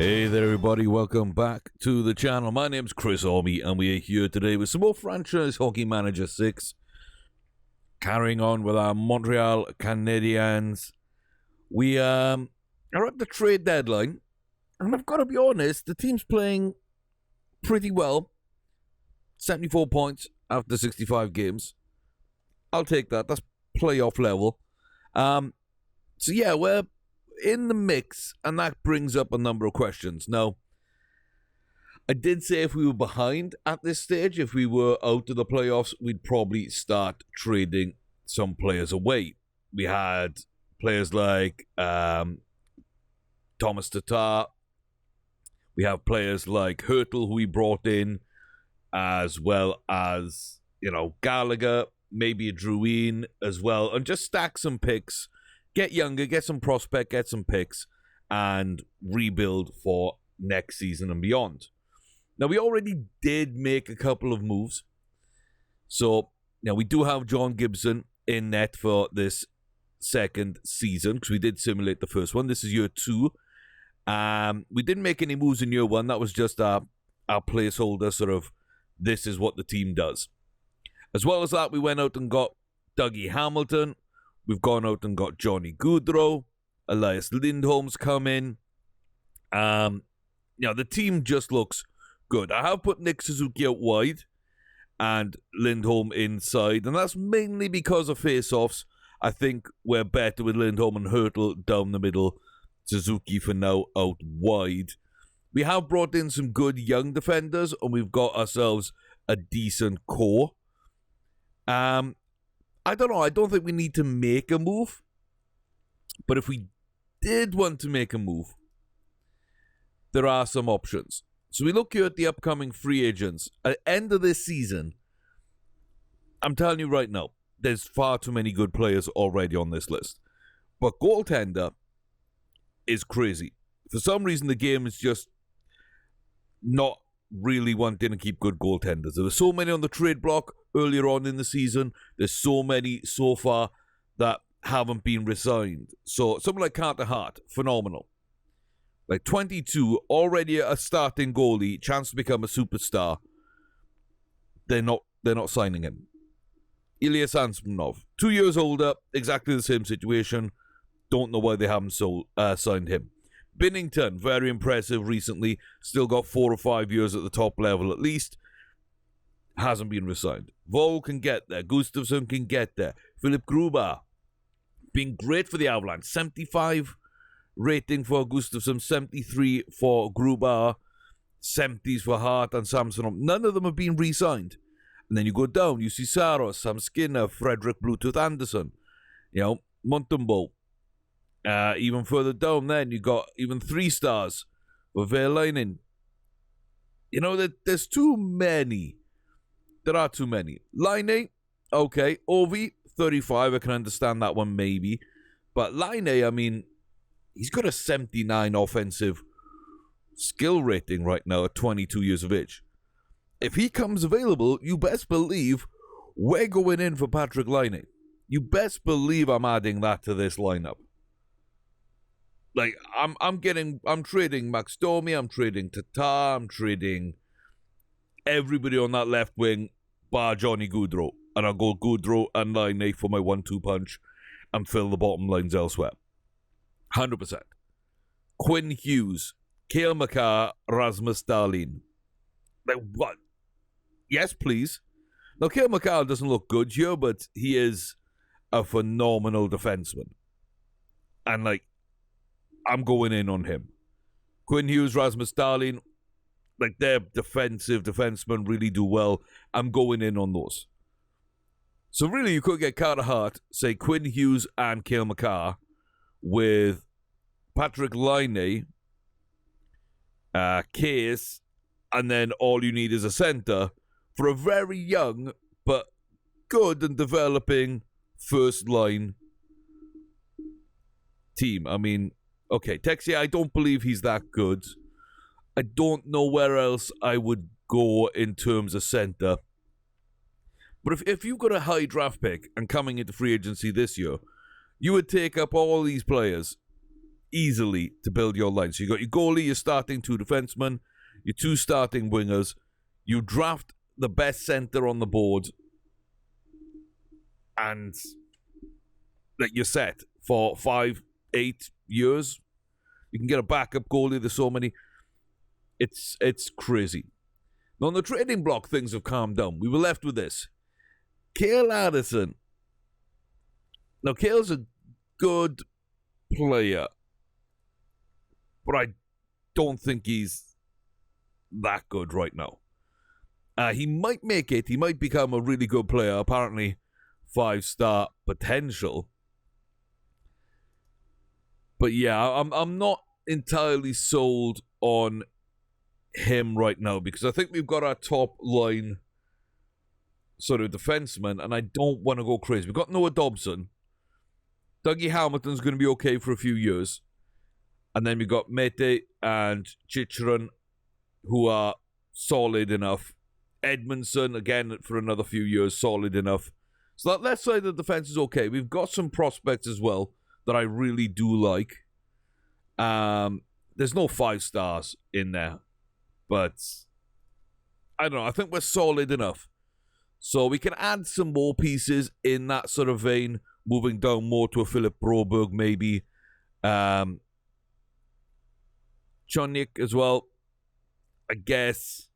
Hey there everybody, welcome back to the channel. My name's Chris Orby and we are here today with some more Franchise Hockey Manager 6. Carrying on with our Montreal Canadiens. We are at the trade deadline, and I've got to be honest, the team's playing pretty well. 74 points after 65 games. I'll take that, that's playoff level. So yeah, we're in the mix, and that brings up a number of questions. Now, I did say if we were behind at this stage, if we were out of the playoffs, we'd probably start trading some players away. We had players like Thomas Tatar. We have players like Hurtle, who we brought in, as well as, Gallagher, maybe a Drouin as well, and just stack some picks. Get younger, get some prospect, get some picks, and rebuild for next season and beyond. Now, we already did make a couple of moves. So, now we do have John Gibson in net for this second season, because we did simulate the first one. This is year 2. We didn't make any moves in year 1. That was just our placeholder, sort of, this is what the team does. As well as that, we went out and got Dougie Hamilton. We've gone out and got Johnny Gaudreau. Elias Lindholm's come in. The team just looks good. I have put Nick Suzuki out wide and Lindholm inside, and that's mainly because of face-offs. I think we're better with Lindholm and Hurtle down the middle. Suzuki for now out wide. We have brought in some good young defenders, and we've got ourselves a decent core. I don't know. I don't think we need to make a move. But if we did want to make a move, there are some options. So we look here at the upcoming free agents. At the end of this season, I'm telling you right now, there's far too many good players already on this list. But goaltender is crazy. For some reason, the game is just not really wanting to keep good goaltenders. There were so many on the trade block earlier on in the season. There's so many so far that haven't been resigned. So someone like Carter Hart, phenomenal. Like 22, already a starting goalie, chance to become a superstar. They're not signing him. Ilya Samsonov, 2 years older, exactly the same situation. Don't know why they haven't signed him. Binnington, very impressive recently. Still got 4 or 5 years at the top level at least. Hasn't been resigned. Vol can get there. Gustafsson can get there. Philip Gruber, been great for the Avalanche. 75 rating for Gustafsson, 73 for Gruber, 70s for Hart and Samsonov. None of them have been re-signed. And then you go down. You see Saros, Sam Skinner, Frederick Bluetooth Anderson, Montembeault. Even further down then, you got even 3 stars for Verlainen. There's too many. There are too many. Laine, okay. Ovi, 35. I can understand that one maybe. But Laine, he's got a 79 offensive skill rating right now at 22 years of age. If he comes available, you best believe we're going in for Patrick Laine. You best believe I'm adding that to this lineup. Like, I'm trading Max Domi, I'm trading Tatar, I'm trading everybody on that left wing bar Johnny Gaudreau. And I'll go Gaudreau and Laine for my 1-2 punch and fill the bottom lines elsewhere. 100%. Quinn Hughes, Cale Makar, Rasmus Dahlin. Like, what? Yes, please. Now, Cale Makar doesn't look good here, but he is a phenomenal defenseman. And, I'm going in on him. Quinn Hughes, Rasmus Dahlin, their defensemen really do well. I'm going in on those. So really, you could get Carter Hart, say Quinn Hughes and Cale Makar, with Patrick Laine, Case, and then all you need is a center for a very young but good and developing first line team. Okay, Texier, I don't believe he's that good. I don't know where else I would go in terms of center. But if you've got a high draft pick and coming into free agency this year, you would take up all these players easily to build your line. So you got your goalie, your starting 2 defensemen, your 2 starting wingers. You draft the best center on the board, and that you're set for 5-8 years. You can get a backup goalie. There's so many. It's crazy. Now, on the trading block, things have calmed down. We were left with this. Cale Addison. Now, Cale's a good player, but I don't think he's that good right now. He might make it. He might become a really good player. Apparently, 5-star potential. But yeah, I'm not entirely sold on him right now, because I think we've got our top line sort of defenseman, and I don't want to go crazy. We've got Noah Dobson. Dougie Hamilton's going to be okay for a few years. And then we've got Mete and Chicharon, who are solid enough. Edmondson, again, for another few years, solid enough. So that left side of the defense is okay. We've got some prospects as well that I really do like. There's no 5 stars in there, but I don't know. I think we're solid enough. So we can add some more pieces in that sort of vein, moving down more to a Philip Broberg maybe. Chonic as well, I guess.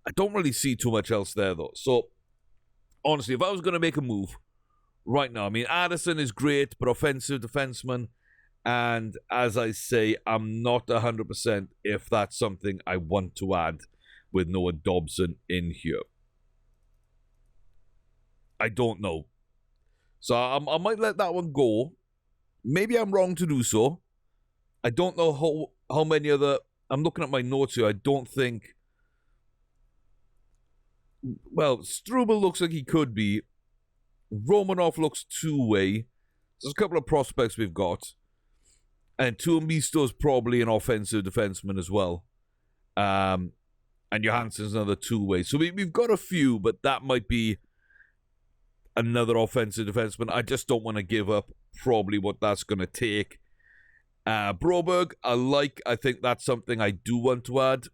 I don't really see too much else there, though. So, honestly, if I was going to make a move right now, I mean, Addison is great, but offensive defenseman. And as I say, I'm not 100% if that's something I want to add with Noah Dobson in here. I don't know. So I might let that one go. Maybe I'm wrong to do so. I don't know how many other... I'm looking at my notes here. I don't think... Well, Struble looks like he could be. Romanov looks 2-way. There's a couple of prospects we've got. And Tuomisto's probably an offensive defenseman as well. And Johansson's another 2-way. So we've got a few, but that might be another offensive defenseman. I just don't want to give up probably what that's going to take. Broberg, I think that's something I do want to add.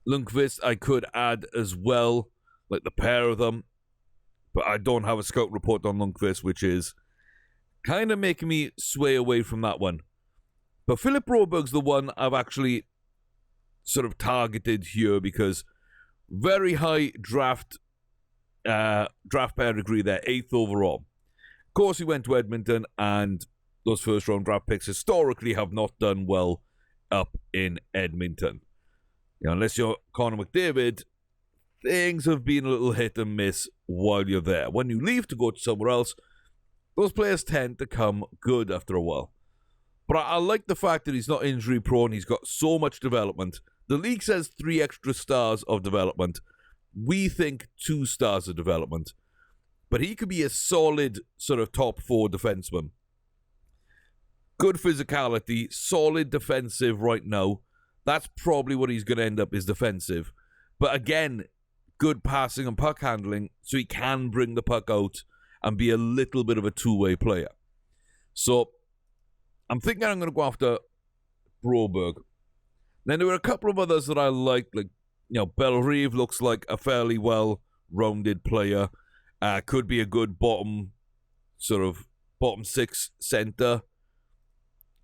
Lundqvist, I could add as well, like the pair of them. But I don't have a scout report on Lundqvist, which is kind of making me sway away from that one. But Philip Broberg's the one I've actually sort of targeted here, because very high draft pedigree there, 8th overall. Of course, he went to Edmonton, and those first-round draft picks historically have not done well up in Edmonton. You know, unless you're Connor McDavid, things have been a little hit and miss while you're there. When you leave to go to somewhere else, those players tend to come good after a while. But I like the fact that he's not injury-prone. He's got so much development. The league says 3 extra stars of development. We think 2 stars of development. But he could be a solid sort of top 4 defenseman. Good physicality, solid defensive right now. That's probably what he's going to end up, is defensive. But again, good passing and puck handling, so he can bring the puck out and be a little bit of a 2-way player. So I'm thinking I'm going to go after Broberg. Then there were a couple of others that I liked, like, you know, Bellerive looks like a fairly well-rounded player. Could be a good bottom 6 center.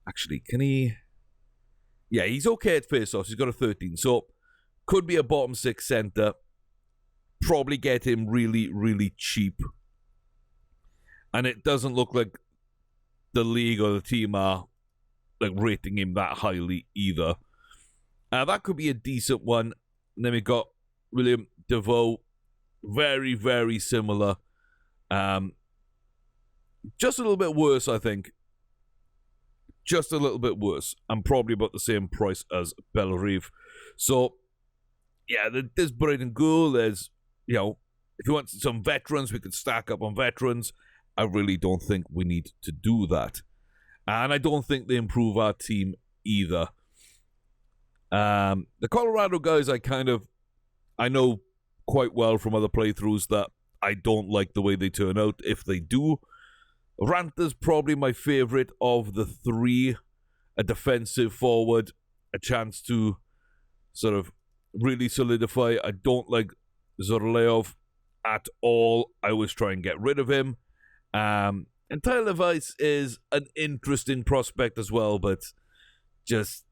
Actually, can he... Yeah, he's okay at faceoffs. He's got a 13. So, could be a bottom 6 center. Probably get him really, really cheap. And it doesn't look like the league or the team are like rating him that highly either. That could be a decent one. And then we got William DeVoe. Very, very similar. Just a little bit worse, I think. Just a little bit worse. And probably about the same price as Bellerive. So, yeah, there's Braden Gould. There's, you know, if you want some veterans, we could stack up on veterans. I really don't think we need to do that. And I don't think they improve our team either. The Colorado guys, I know quite well from other playthroughs that I don't like the way they turn out. If they do, Ranta's probably my favorite of the three. A defensive forward, a chance to sort of really solidify. I don't like Zorleov at all. I always try and get rid of him. And Tyler Weiss is an interesting prospect as well, but just,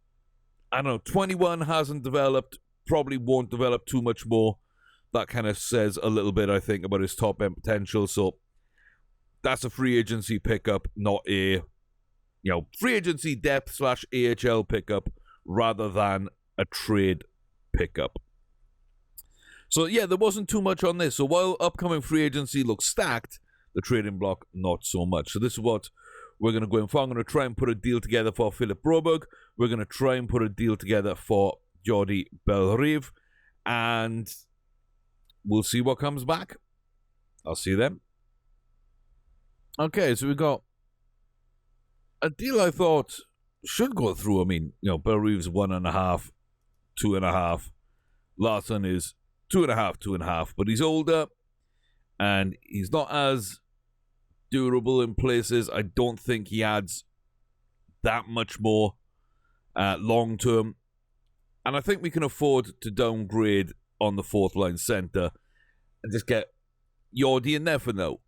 I don't know, 21 hasn't developed, probably won't develop too much more. That kind of says a little bit, I think, about his top end potential. So that's a free agency pickup, not a, free agency depth / AHL pickup rather than a trade pickup. So yeah, there wasn't too much on this. So while upcoming free agency looks stacked, the trading block not so much. So this is what we're going to go in for. I'm going to try and put a deal together for Philip Broberg. We're going to try and put a deal together for Jordi Belrive. And we'll see what comes back. I'll see you then. Okay, so we got a deal I thought should go through. I mean, Belrive's 1.5, 2.5. Larson is 2.5, 2.5. But he's older, and he's not as durable in places. I don't think he adds that much more long term. And I think we can afford to downgrade on the fourth line center and just get Jordi in there for now.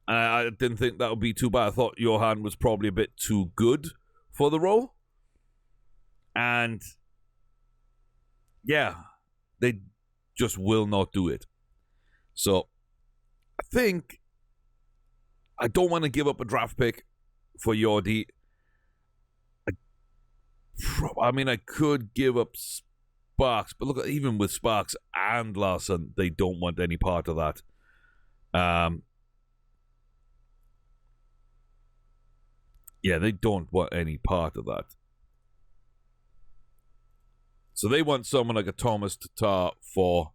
I didn't think that would be too bad. I thought Johan was probably a bit too good for the role. And yeah, they just will not do it. So I think I don't want to give up a draft pick for Jordi. I mean, I could give up Sparks, but look, even with Sparks and Larson, they don't want any part of that. Yeah, they don't want any part of that. So they want someone like a Thomas Tatar for...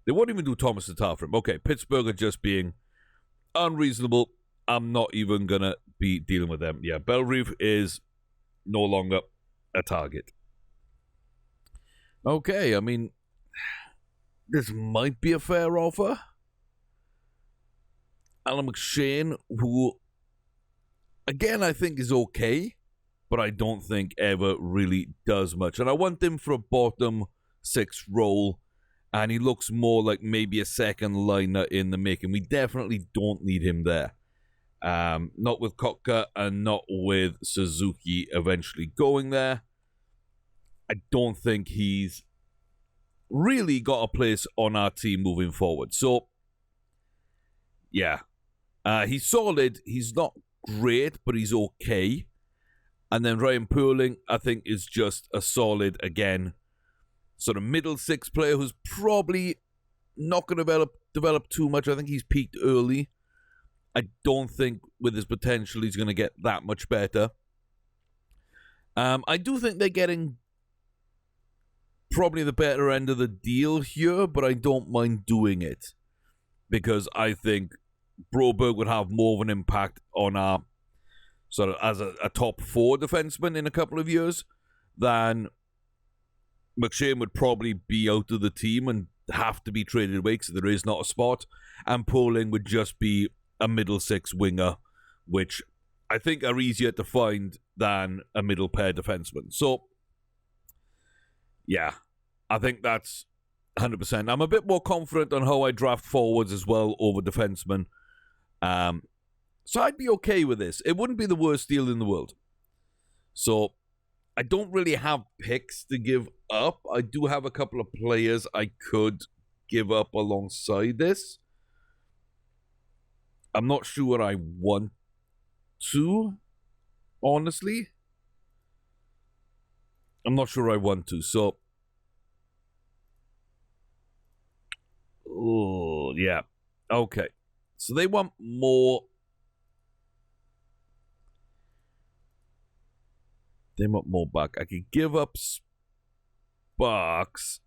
They won't even do Thomas Tatar for him. Okay, Pittsburgh are just being unreasonable. I'm not even going to be dealing with them. Yeah, Belrive is no longer a target. Okay, I mean, this might be a fair offer. Alan McShane, who, again, I think is okay, but I don't think ever really does much. And I want him for a bottom six role, and he looks more like maybe a second liner in the making. We definitely don't need him there. Not with Kotka and not with Suzuki eventually going there. I don't think he's really got a place on our team moving forward. So, yeah. He's solid. He's not great, but he's okay. And then Ryan Poehling, I think, is just a solid, again, sort of middle six player who's probably not going to develop too much. I think he's peaked early. I don't think with his potential he's going to get that much better. I do think they're getting probably the better end of the deal here, but I don't mind doing it because I think Broberg would have more of an impact on our sort of as a top four defenseman in a couple of years than McShane would probably be out of the team and have to be traded away because there is not a spot, and Poehling would just be a middle six winger, which I think are easier to find than a middle pair defenseman. So, yeah, I think that's 100%. I'm a bit more confident on how I draft forwards as well over defensemen. So I'd be okay with this. It wouldn't be the worst deal in the world. So I don't really have picks to give up. I do have a couple of players I could give up alongside this. I'm not sure I want to, honestly. I'm not sure I want to. So, oh, yeah. Okay. So they want more. They want more back. I could give up Sparks.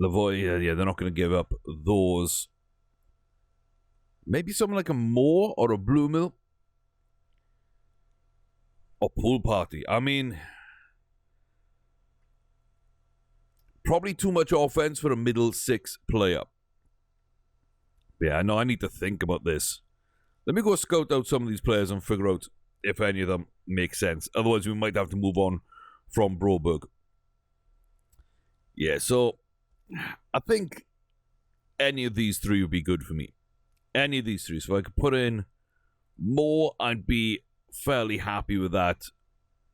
Lavoie, yeah, they're not going to give up those. Maybe something like a Moore or a Blue Mill. Or Pool Party. I mean, probably too much offense for a middle six player. Yeah, I know I need to think about this. Let me go scout out some of these players and figure out if any of them make sense. Otherwise, we might have to move on from Broberg. Yeah, so I think any of these three would be good for me. Any of these three. So if I could put in more, I'd be fairly happy with that.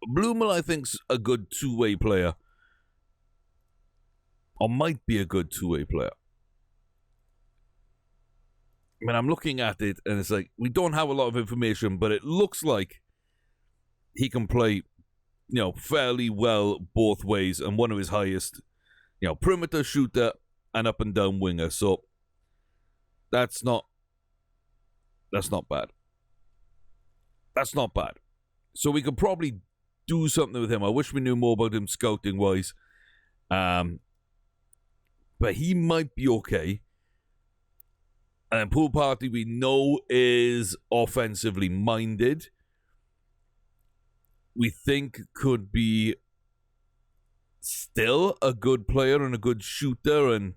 Blumel, I think's a good two-way player. Or might be a good two-way player. I mean, I'm looking at it, and it's like, we don't have a lot of information, but it looks like he can play, fairly well both ways, and one of his highest, perimeter shooter and up and down winger. So that's not bad. That's not bad. So we could probably do something with him. I wish we knew more about him scouting wise. But he might be okay. And then Pool Party, we know, is offensively minded. We think could be still a good player and a good shooter, and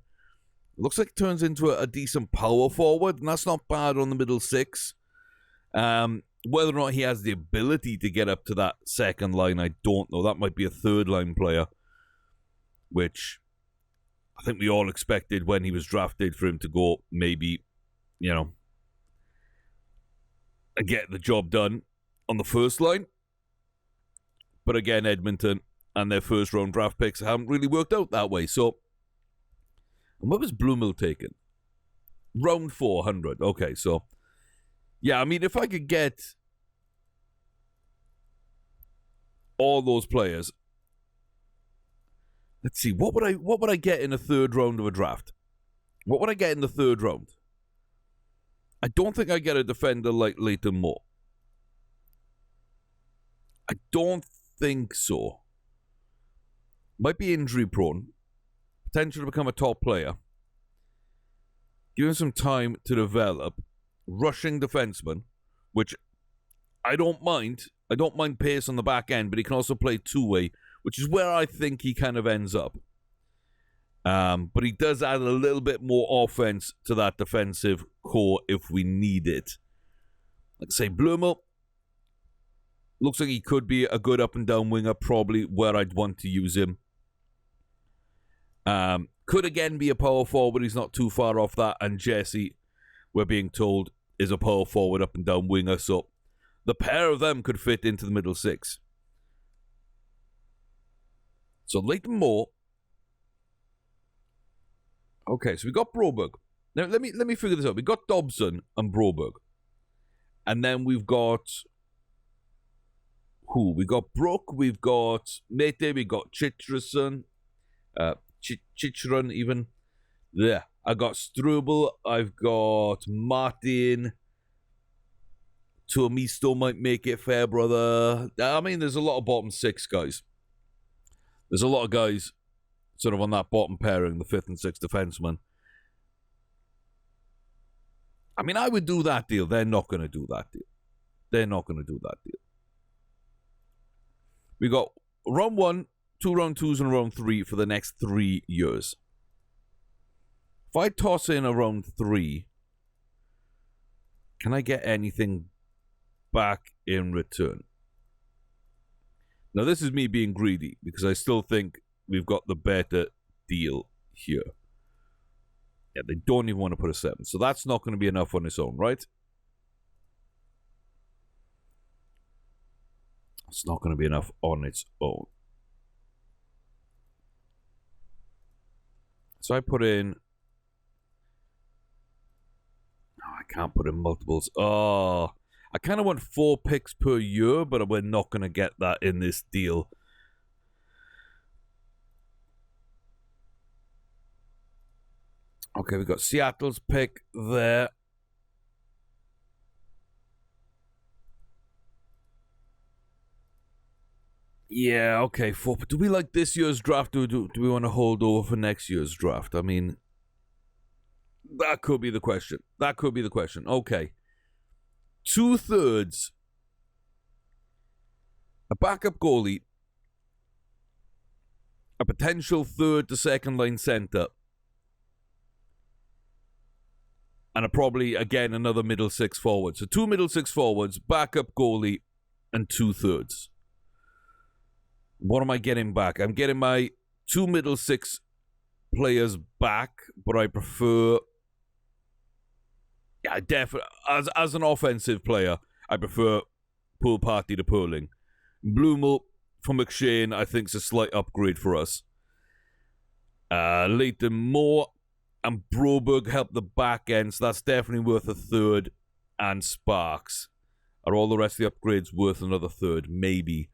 looks like it turns into a decent power forward, and that's not bad on the middle six. Whether or not he has the ability to get up to that second line, I don't know. That might be a third line player, which I think we all expected when he was drafted for him to go maybe, get the job done on the first line. But again, Edmonton and their first round draft picks haven't really worked out that way. So, and what was Blumel taken? Round 400. Okay, so yeah, I mean, if I could get all those players, let's see, what would I get in a third round of a draft? What would I get in the third round? I don't think I get a defender like Leighton Moore. I don't think so. Might be injury prone. Potential to become a top player. Give him some time to develop. Rushing defenseman, which I don't mind. I don't mind pace on the back end, but he can also play two-way, which is where I think he kind of ends up. But he does add a little bit more offense to that defensive core if we need it. Like I say, Blumel looks like he could be a good up and down winger, probably where I'd want to use him. Could again be a power forward. He's not too far off that. And Jesse, we're being told, is a power forward up and down winger. So the pair of them could fit into the middle six. So Leighton Moore. Okay, so we got Broberg. Now let me figure this out. We got Dobson and Broberg. And then we've got who? We got Brook, we've got Mete, we got Chitterson, Chichron even. Yeah, I got Struble, I've got Martin. Tuomisto might make it, fair brother. I mean, there's a lot of bottom six guys. There's a lot of guys sort of on that bottom pairing, the fifth and sixth defenseman. I mean, I would do that deal. They're not going to do that deal. They're not going to do that deal. We got round 1, 2 round 2s, and round 3 for the next 3 years. If I toss in a round 3, can I get anything back in return? Now, this is me being greedy because I still think we've got the better deal here. Yeah, they don't even want to put a 7. So that's not going to be enough on its own, right? It's not going to be enough on its own. So I put in... No, I can't put in multiples. Oh, I kind of want 4 picks per year, but we're not going to get that in this deal. Okay, we got Seattle's pick there. Yeah, okay, 4. But do we like this year's draft, or do we want to hold over for next year's draft? I mean, that could be the question. That could be the question. Okay. 2/3. A backup goalie. A potential third to second line center. And probably, again, another middle six forward. So 2 middle six forwards, backup goalie, and 2 thirds. What am I getting back? I'm getting my 2 middle six players back, but I prefer... Yeah, definitely. As an offensive player, I prefer Pool Party to Purling. Blumel for McShane, I think, is a slight upgrade for us. Leighton Moore and Broberg help the back end, so that's definitely worth a third. And Sparks. Are all the rest of the upgrades worth another third? Maybe.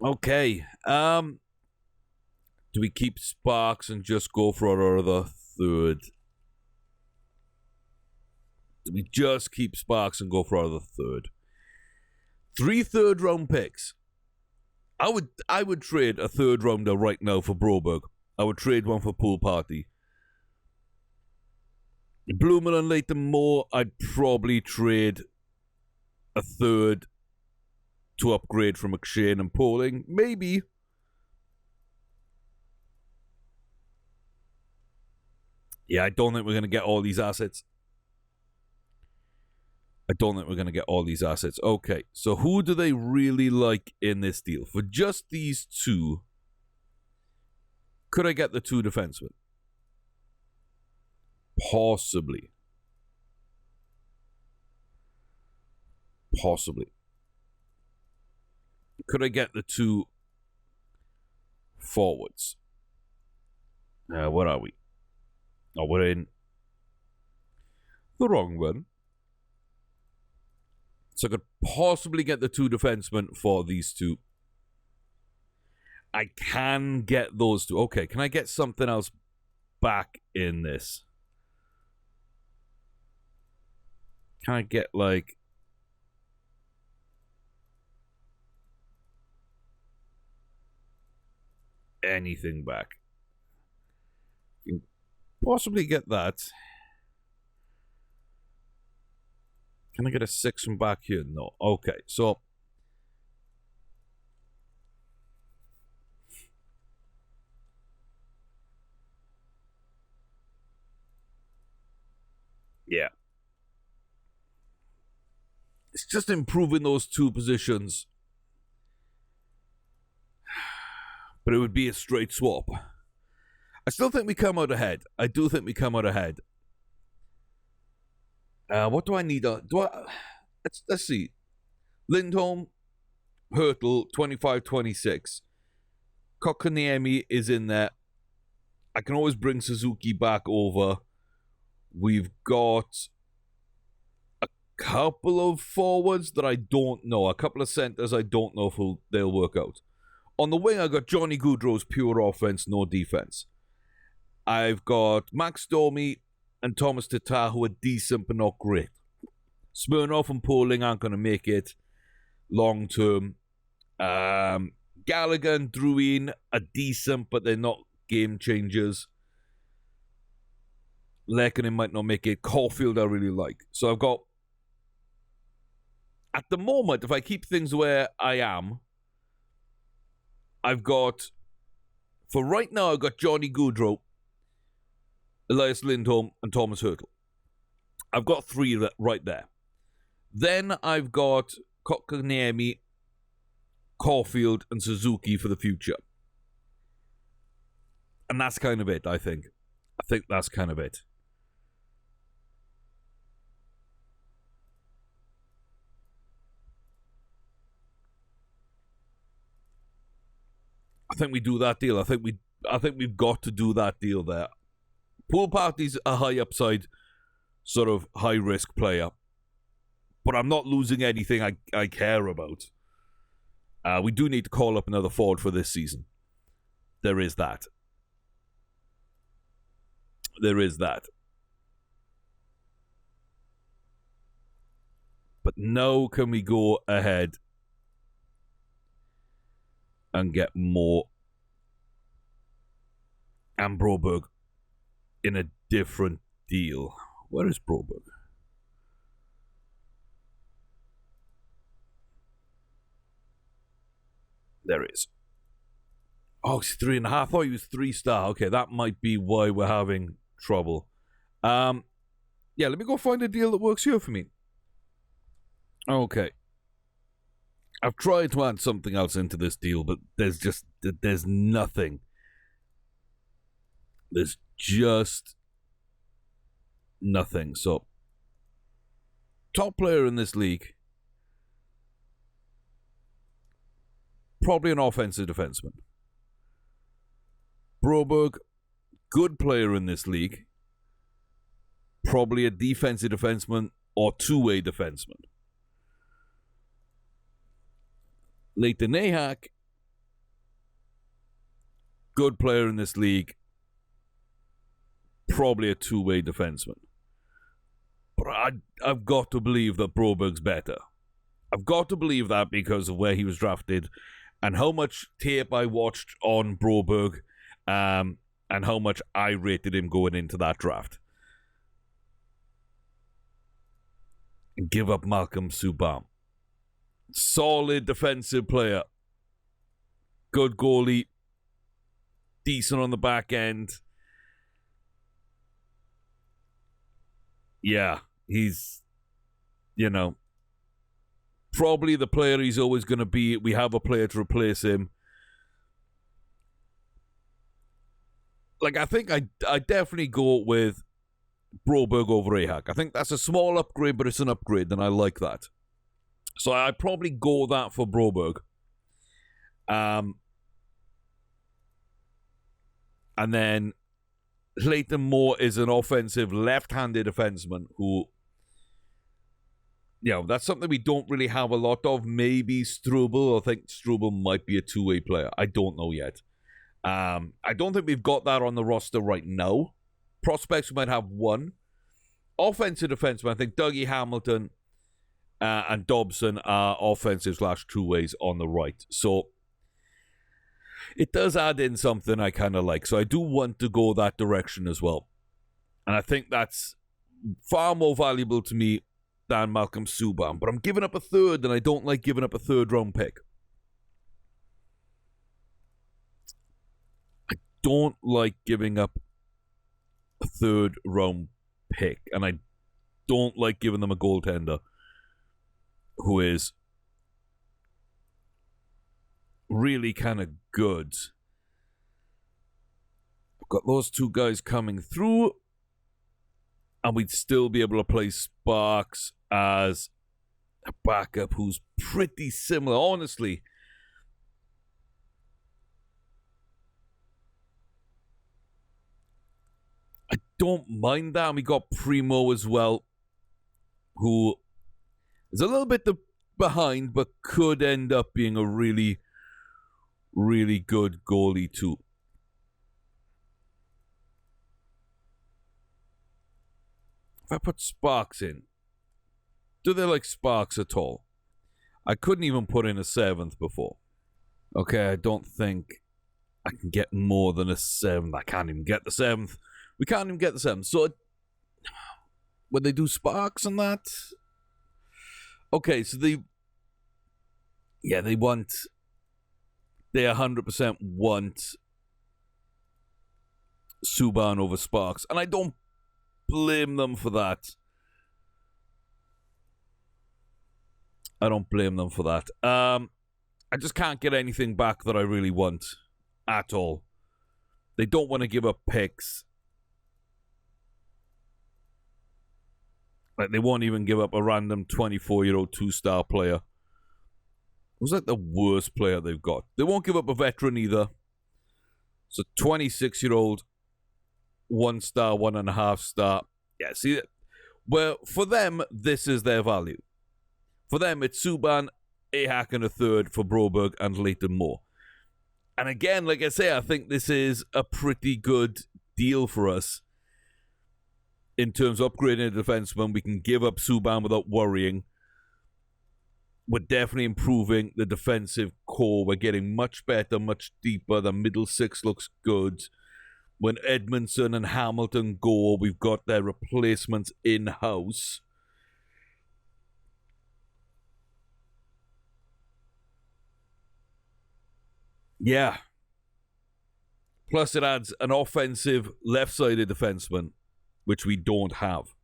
Okay. Do we keep Sparks and just go for our other third? Do we just keep Sparks and go for our other third? 3 third-round picks. I would trade a third-rounder right now for Broberg. I would trade one for Pool Party. Bloomer and Leighton Moore, I'd probably trade a third to upgrade from McShane and Poling. Maybe. Yeah, I don't think we're going to get all these assets. Okay, so who do they really like in this deal? For just these 2, could I get the 2 defensemen? Possibly. Could I get the 2 forwards? Where are we? Oh, we're in the wrong one. So I could possibly get the 2 defensemen for these 2. I can get those 2. Okay, can I get something else back in this? Can I get, like... anything back? Can possibly get that. Can I get a 6 from back here? No. Okay, so... yeah. It's just improving those 2 positions. But it would be a straight swap. I still think we come out ahead. I do think we come out ahead. What do I need? Let's see. Lindholm, Hurtle, 25-26. Kotkaniemi is in there. I can always bring Suzuki back over. We've got a couple of forwards that I don't know. A couple of centers I don't know if they'll work out. On the wing, I got Johnny Gaudreau's pure offense, no defense. I've got Max Domi and Thomas Tatar, who are decent but not great. Smirnoff and Poling aren't going to make it long term. Gallagher and Drouin are decent, but they're not game changers. Lekkonen might not make it. Caulfield I really like. So I've got... at the moment, if I keep things where I am, I've got... for right now, I've got Johnny Gaudreau, Elias Lindholm, and Thomas Hurtle. I've got 3 right there. Then I've got Kotkaniemi, Caulfield, and Suzuki for the future. And that's kind of it, I think. I think that's kind of it. I think we do that deal. I think we've got to do that deal there. Pool Party's a high upside, sort of high risk player, but I'm not losing anything I care about. We do need to call up another forward for this season. There is that. But now can we go ahead and get more and Broberg in a different deal? Where is Broberg? There is. Oh, he's 3.5. I thought he was 3-star. Okay, that might be why we're having trouble. Yeah, let me go find a deal that works here for me. Okay. I've tried to add something else into this deal, but there's nothing. There's just nothing. So, top player in this league, probably an offensive defenseman. Broberg, good player in this league, probably a defensive defenseman or two-way defenseman. Leighton Ahak, good player in this league, probably a two-way defenseman. But I've got to believe that Broberg's better. I've got to believe that because of where he was drafted and how much tape I watched on Broberg, and how much I rated him going into that draft. And give up Malcolm Subban. Solid defensive player. Good goalie. Decent on the back end. Yeah, he's, probably the player he's always going to be. We have a player to replace him. Like, I think I definitely go with Broberg over Ahak. I think that's a small upgrade, but it's an upgrade, and I like that. So I'd probably go that for Broberg. And then Leighton Moore is an offensive left-handed defenseman who, that's something we don't really have a lot of. Maybe Struble. I think Struble might be a two-way player. I don't know yet. I don't think we've got that on the roster right now. Prospects, we might have one. Offensive defenseman, I think Dougie Hamilton and Dobson are offensive / two-ways on the right. So it does add in something I kind of like. So I do want to go that direction as well. And I think that's far more valuable to me than Malcolm Subban. But I'm giving up a third, and I don't like giving up a third-round pick. I don't like giving up a third-round pick. And I don't like giving them a goaltender who is really kind of good. I've got those two guys coming through, and we'd still be able to play Sparks as a backup who's pretty similar. Honestly, I don't mind that. And we got Primo as well, who is a little bit behind, but could end up being a really, really good goalie too. If I put Sparks in, do they like Sparks at all? I couldn't even put in a 7th before. Okay, I don't think I can get more than a 7th. I can't even get the 7th. We can't even get the 7th. So, would they do Sparks on that? Okay, so they 100% want Subban over Sparks. And I don't blame them for that. I just can't get anything back that I really want at all. They don't want to give up picks. Like, they won't even give up a random 24-year-old 2-star player. Who's like the worst player they've got? They won't give up a veteran either. So 26-year-old, 1-star, 1.5-star. Yeah, see, well, for them, this is their value. For them, it's Subban, Ahak, and a third for Broberg and Leighton Moore. And again, like I say, I think this is a pretty good deal for us. In terms of upgrading a defenseman, we can give up Subban without worrying. We're definitely improving the defensive core. We're getting much better, much deeper. The middle six looks good. When Edmondson and Hamilton go, we've got their replacements in-house. Yeah. Plus, it adds an offensive left-sided defenseman, which we don't have.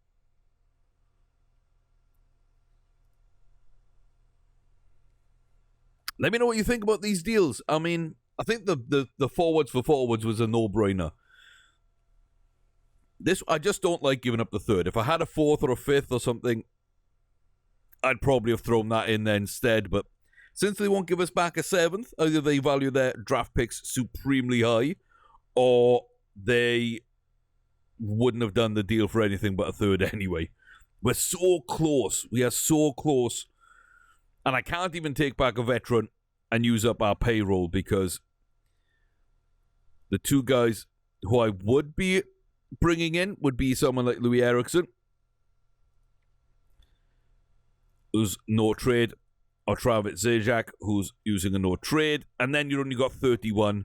Let me know what you think about these deals. I mean, I think the forwards for forwards was a no-brainer. I just don't like giving up the third. If I had a fourth or a fifth or something, I'd probably have thrown that in there instead. But since they won't give us back a seventh, either they value their draft picks supremely high, or they wouldn't have done the deal for anything but a third anyway. We're so close. We are so close. And I can't even take back a veteran and use up our payroll because the two guys who I would be bringing in would be someone like Louis Eriksson, who's no trade, or Travis Zajac, who's using a no trade. And then you only got 31.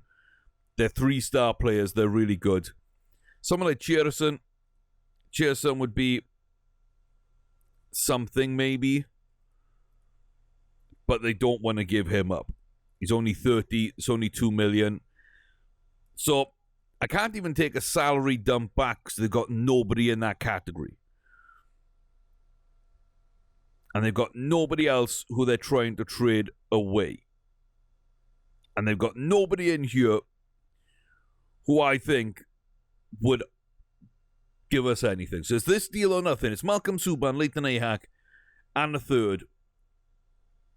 They're 3-star players. They're really good. Someone like Chierson would be something maybe, but they don't want to give him up. He's only 30. It's only $2 million. So I can't even take a salary dump back because they've got nobody in that category. And they've got nobody else who they're trying to trade away. And they've got nobody in here who I think would give us anything. So it's this deal or nothing. It's Malcolm Subban, Leighton Ahak, and a third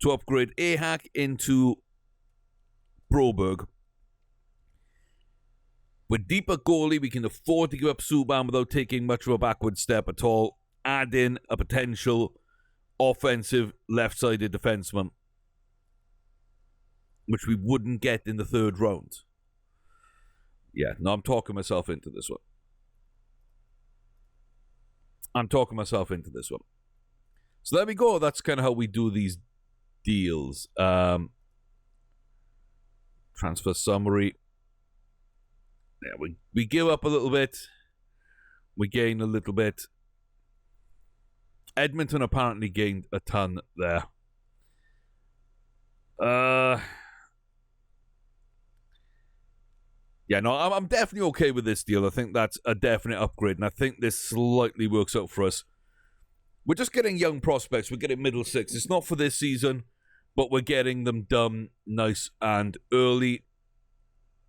to upgrade Ahak into Broberg. With deeper goalie, we can afford to give up Subban without taking much of a backward step at all. Add in a potential offensive left-sided defenseman, which we wouldn't get in the third round. Yeah, no, I'm talking myself into this one. So there we go. That's kind of how we do these deals. Transfer summary. Yeah, we give up a little bit. We gain a little bit. Edmonton apparently gained a ton there. Yeah, no, I'm definitely okay with this deal. I think that's a definite upgrade, and I think this slightly works out for us. We're just getting young prospects. We're getting middle six. It's not for this season, but we're getting them done nice and early.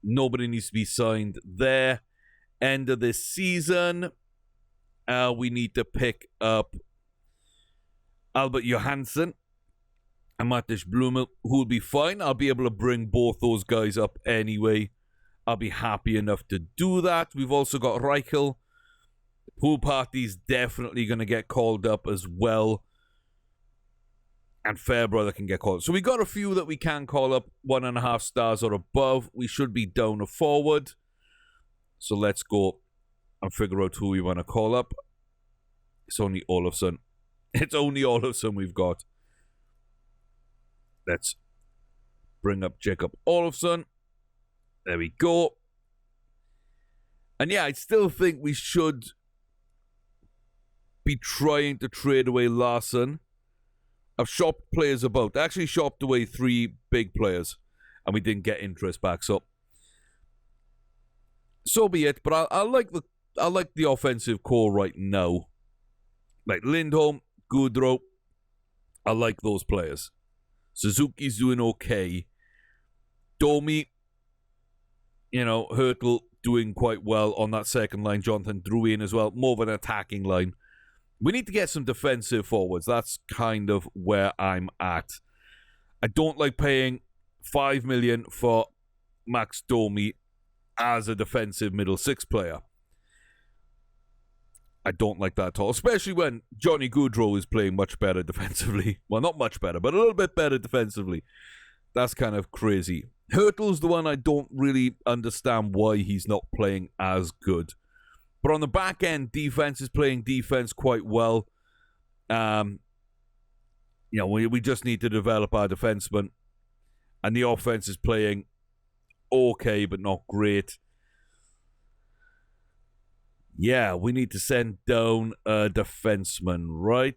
Nobody needs to be signed there. End of this season, we need to pick up Albert Johansson and Mattias Blumel, who will be fine. I'll be able to bring both those guys up anyway. I'll be happy enough to do that. We've also got Reichel. Pool Party's definitely going to get called up as well. And Fairbrother can get called up. So we got a few that we can call up, 1.5 stars or above. We should be down a forward. So let's go and figure out who we want to call up. It's only Olofsson. It's only Olofsson we've got. Let's bring up Jacob Olofsson. There we go. And yeah, I still think we should be trying to trade away Larson. I've shopped players about. I actually shopped away 3 big players, and we didn't get interest back. So be it. But I like the offensive core right now. Like Lindholm, Goodrow. I like those players. Suzuki's doing okay. Domi, Hurtle doing quite well on that second line. Jonathan Drouin as well. More of an attacking line. We need to get some defensive forwards. That's kind of where I'm at. I don't like paying $5 million for Max Domi as a defensive middle six player. I don't like that at all, especially when Johnny Gaudreau is playing much better defensively. Well, not much better, but a little bit better defensively. That's kind of crazy. Hurtle's the one I don't really understand why he's not playing as good. But on the back end, defense is playing defense quite well. We just need to develop our defensemen. And the offense is playing okay, but not great. Yeah, we need to send down a defenseman, right?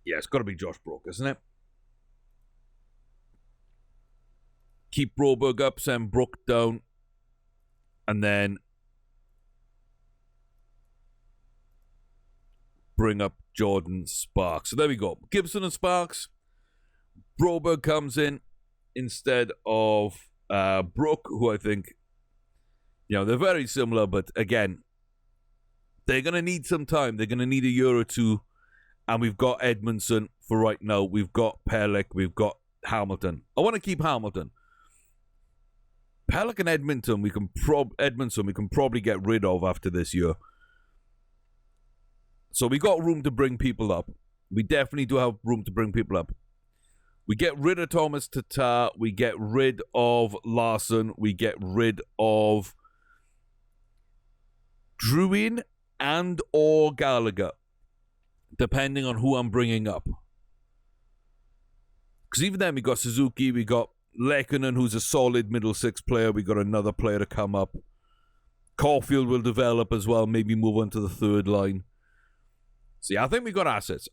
Yeah, it's got to be Josh Brook, isn't it? keep Broberg up, send Brook down, and then bring up Jordan Sparks. So there we go. Gibson and Sparks. Broberg comes in instead of Brook, who I think, they're very similar, but again, they're going to need some time. They're going to need a year or two, and we've got Edmondson for right now. We've got Pellick. We've got Hamilton. I want to keep Hamilton. Pellick and Edmondson, we can probably get rid of after this year. So we got room to bring people up. We definitely do have room to bring people up. We get rid of Thomas Tatar. We get rid of Larson. We get rid of Druin and or Gallagher, depending on who I'm bringing up. Because even then, we got Suzuki. We got Lekkonen, who's a solid middle six player. We got another player to come up. Caulfield will develop as well. Maybe move on to the third line. So yeah, I think we got assets.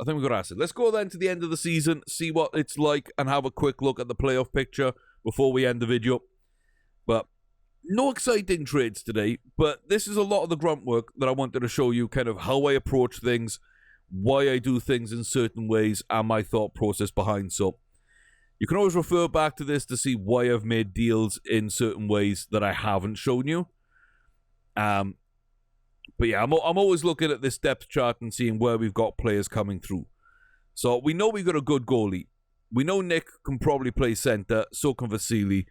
Let's go then to the end of the season, see what it's like, and have a quick look at the playoff picture before we end the video. But no exciting trades today, but this is a lot of the grunt work that I wanted to show you, kind of how I approach things, why I do things in certain ways, and my thought process behind. So you can always refer back to this to see why I've made deals in certain ways that I haven't shown you. But yeah, I'm always looking at this depth chart and seeing where we've got players coming through. So we know we've got a good goalie. We know Nick can probably play center. So can Vasily.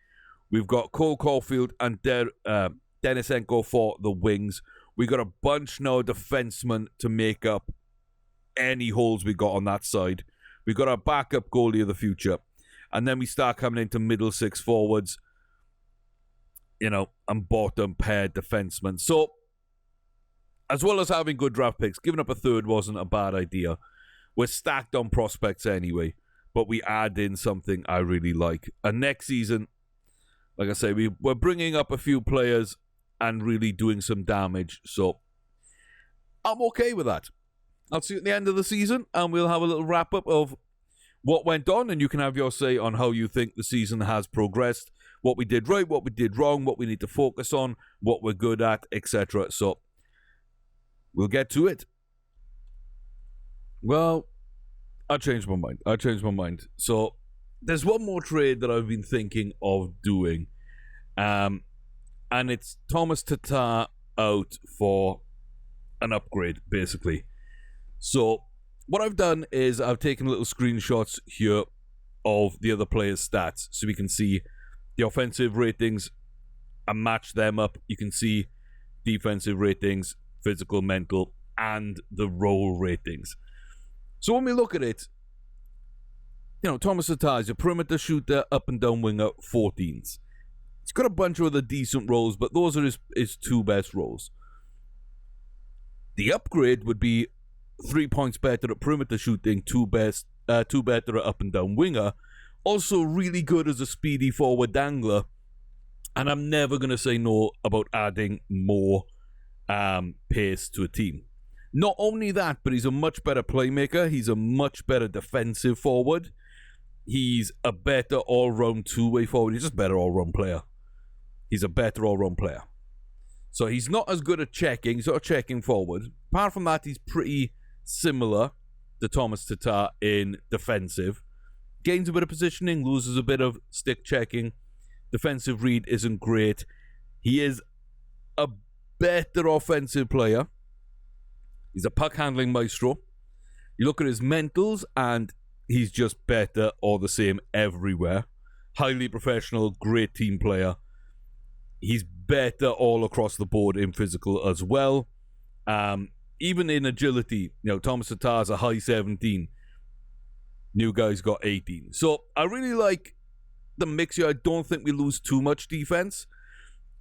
We've got Cole Caulfield and Denisenko for the wings. We got a bunch now of defensemen to make up any holes we got on that side. We got our backup goalie of the future. And then we start coming into middle six forwards, and bottom pair defensemen. So, as well as having good draft picks, giving up a third wasn't a bad idea. We're stacked on prospects anyway, but we add in something I really like. And next season, like I say, we're bringing up a few players and really doing some damage. So I'm okay with that. I'll see you at the end of the season, and we'll have a little wrap-up of what went on, and you can have your say on how you think the season has progressed, what we did right, what we did wrong, what we need to focus on, what we're good at, etc. So we'll get to it. Well, I changed my mind. So there's one more trade that I've been thinking of doing. And it's Thomas Tatar out for an upgrade, basically. So what I've done is I've taken little screenshots here of the other players' stats so we can see the offensive ratings and match them up. You can see defensive ratings, physical, mental, and the role ratings. So when we look at it, Thomas Tatar is a perimeter shooter, up and down winger, 14s. He's got a bunch of other decent roles, but those are his two best roles. The upgrade would be 3 points better at perimeter shooting, two better at up and down winger. Also really good as a speedy forward dangler. And I'm never going to say no about adding more pace to a team. Not only that, but he's a much better playmaker. He's a much better defensive forward. He's a better all-round two-way forward. He's just a better all-round player. He's a better all-round player. So he's not as good at checking. He's not a checking forward. Apart from that, he's pretty similar to Thomas Tatar in defensive. Gains a bit of positioning, loses a bit of stick checking. Defensive read isn't great. He is a better offensive player. He's a puck handling maestro. You look at his mentals and he's just better or the same everywhere. Highly professional, great team player. He's better all across the board in physical as well. Even in agility, Thomas Tatar's a high 17. New guy's got 18. So I really like the mix here. I don't think we lose too much defense.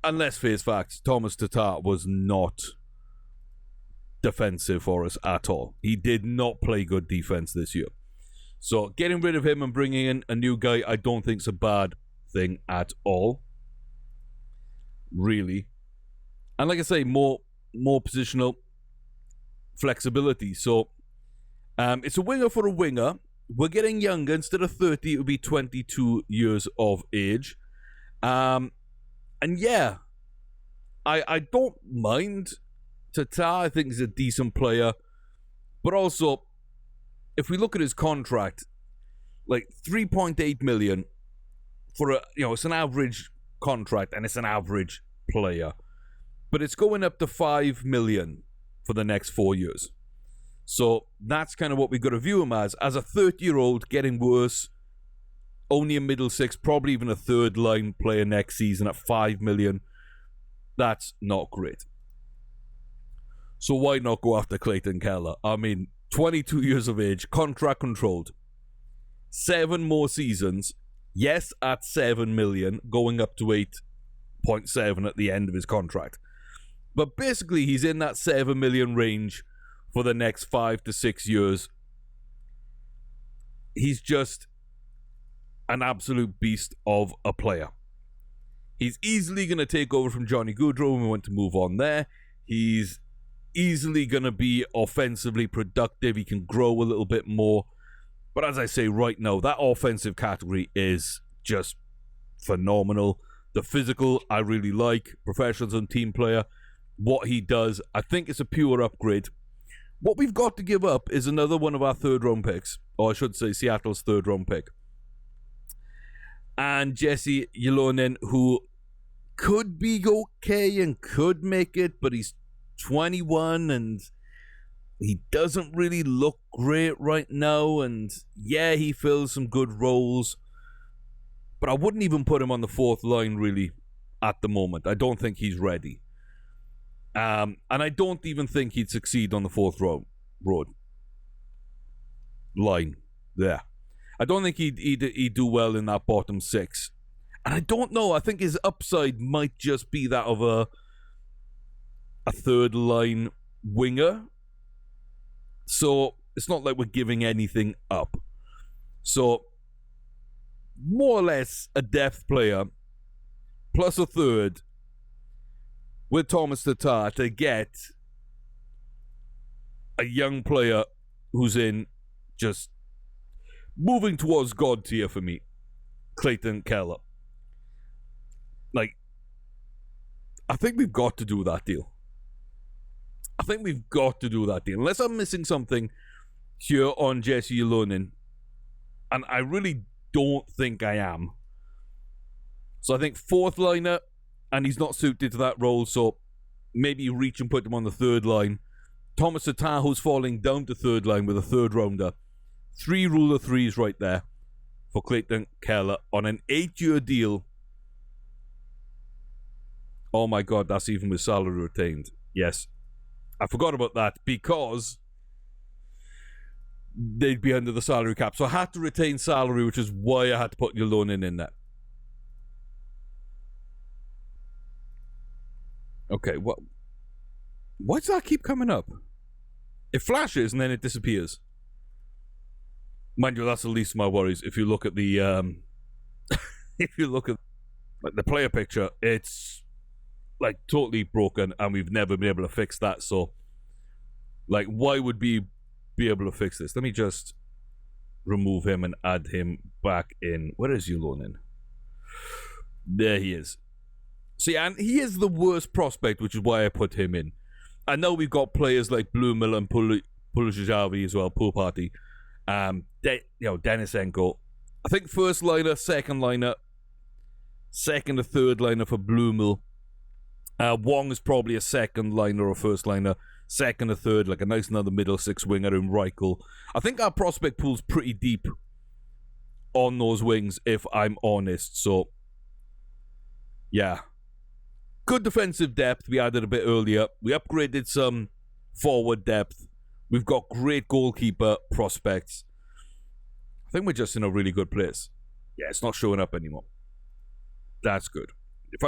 And let's face facts, Thomas Tatar was not defensive for us at all. He did not play good defense this year. So getting rid of him and bringing in a new guy, I don't think is a bad thing at all. Really. And like I say, more positional flexibility. So it's a winger for a winger. We're getting younger. Instead of 30, it would be 22 years of age. And yeah, I don't mind Tatar. I think he's a decent player. But also, if we look at his contract, like 3.8 million for it's an average contract and it's an average player. But it's going up to 5 million for the next 4 years. So that's kind of what we've got to view him as. As a 30-year-old, getting worse, only a middle six, probably even a third line player next season at 5 million. That's not great. So why not go after Clayton Keller? I mean, 22 years of age, contract controlled. 7 more seasons. Yes, at 7 million, going up to 8.7 at the end of his contract. But basically, he's in that 7 million range for the next 5 to 6 years. He's just an absolute beast of a player. He's easily going to take over from Johnny Gaudreau when we want to move on there. He's easily going to be offensively productive. He can grow a little bit more. But as I say right now, that offensive category is just phenomenal. The physical, I really like. Professionalism, team player. What he does, I think it's a pure upgrade. What we've got to give up is another one of our third-round picks. Or I should say Seattle's third-round pick. And Jesse Ylonen, who could be okay and could make it, but he's 21 and he doesn't really look great right now. And yeah, he fills some good roles, but I wouldn't even put him on the fourth line really at the moment. I don't think he's ready. And I don't even think he'd succeed on the fourth line there. I don't think he'd do well in that bottom six. And I don't know. I think his upside might just be that of a third line winger. So it's not like we're giving anything up. So more or less a depth player plus a third with Thomas Tatar to get a young player who's in just moving towards God tier for me, Clayton Keller. Like, I think we've got to do that deal. Unless I'm missing something here on Jesse Ylonen, and I really don't think I am. So I think fourth liner, and he's not suited to that role, so maybe you reach and put him on the third line. Thomas Tatar, who's falling down to third line with a third rounder. 3 rule of threes right there for Clayton Keller on an 8-year deal. Oh my God, that's even with salary retained. Yes. I forgot about that because they'd be under the salary cap. So I had to retain salary, which is why I had to put Ylonen in there. Okay, why does that keep coming up? It flashes and then it disappears. Mind you, that's the least of my worries. If you look at the like the player picture, it's like totally broken, and we've never been able to fix that. So, like, why would we be able to fix this? Let me just remove him and add him back in. Where is Ylonen? There he is. See, and he is the worst prospect, which is why I put him in. I know we've got players like Blumel and Pulisijavi as well, pool party. Denisenko. I think first liner, second liner, second or third liner for Blumel. Wong is probably a second liner or first liner, second or third, like a nice another middle six winger in Reichel. I think our prospect pool's pretty deep on those wings, if I'm honest. So, yeah. Good defensive depth we added a bit earlier. We upgraded some forward depth. We've got great goalkeeper prospects. I think we're just in a really good place. Yeah, it's not showing up anymore. That's good. If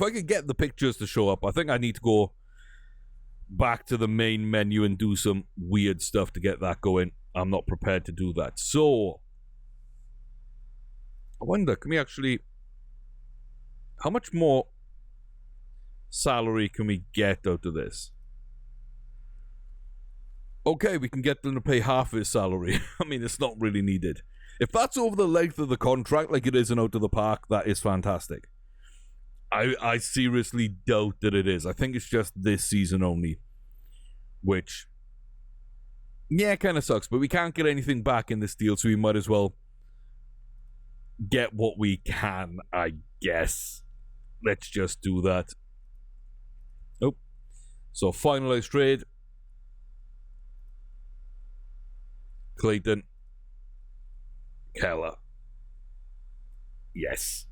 I could get the pictures to show up, I think I need to go back to the main menu and do some weird stuff to get that going. I'm not prepared to do that. So, I wonder, can we actually... How much more salary can we get out of this? Okay, we can get them to pay half his salary. I mean, it's not really needed. If that's over the length of the contract, like it is in Out of the Park, that is fantastic. I seriously doubt that it is. I think it's just this season only, which, yeah, kind of sucks. But we can't get anything back in this deal, so we might as well get what we can, I guess. Let's just do that. Oh, so finalized trade. Clayton. Keller. Yes.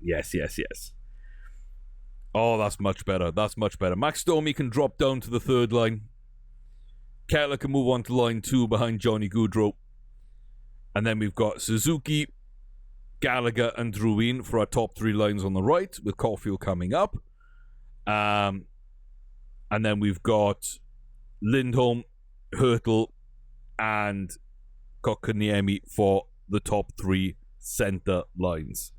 Yes. Oh, that's much better. Max Domi can drop down to the third line. Keller can move on to line 2 behind Johnny Gaudreau. And then we've got Suzuki, Gallagher, and Drouin for our top 3 lines on the right, with Caulfield coming up. And then we've got Lindholm, Hurtle, and Kotkaniemi for the top 3 center lines.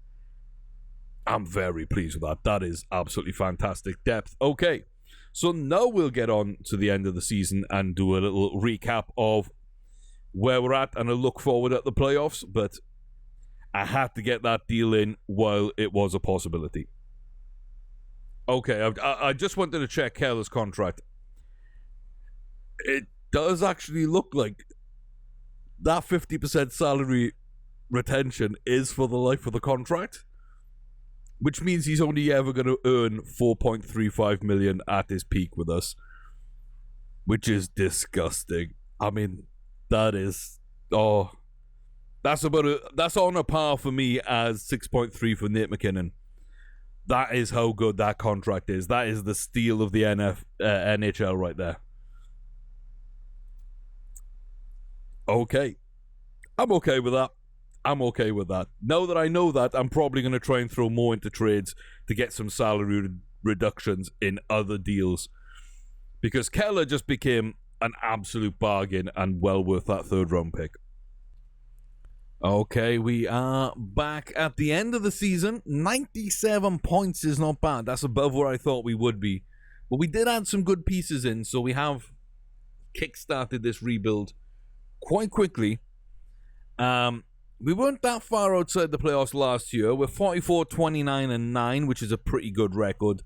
I'm very pleased with that. That is absolutely fantastic depth. Okay, so now we'll get on to the end of the season and do a little recap of where we're at and a look forward at the playoffs, but I had to get that deal in while it was a possibility. Okay, I just wanted to check Keller's contract. It does actually look like that 50% salary retention is for the life of the contract, which means he's only ever going to earn $4.35 million at his peak with us, which is disgusting. I mean, that is, that's on a par for me as 6.3 for Nate McKinnon. That is how good that contract is. That is the steal of the NHL right there. Okay. I'm okay with that. Now that I know that, I'm probably going to try and throw more into trades to get some salary reductions in other deals. Because Keller just became an absolute bargain and well worth that 3rd round pick. Okay, we are back at the end of the season. 97 points is not bad. That's above where I thought we would be. But we did add some good pieces in, so we have kickstarted this rebuild quite quickly. We weren't that far outside the playoffs last year. We're 44, 29, and 9, which is a pretty good record.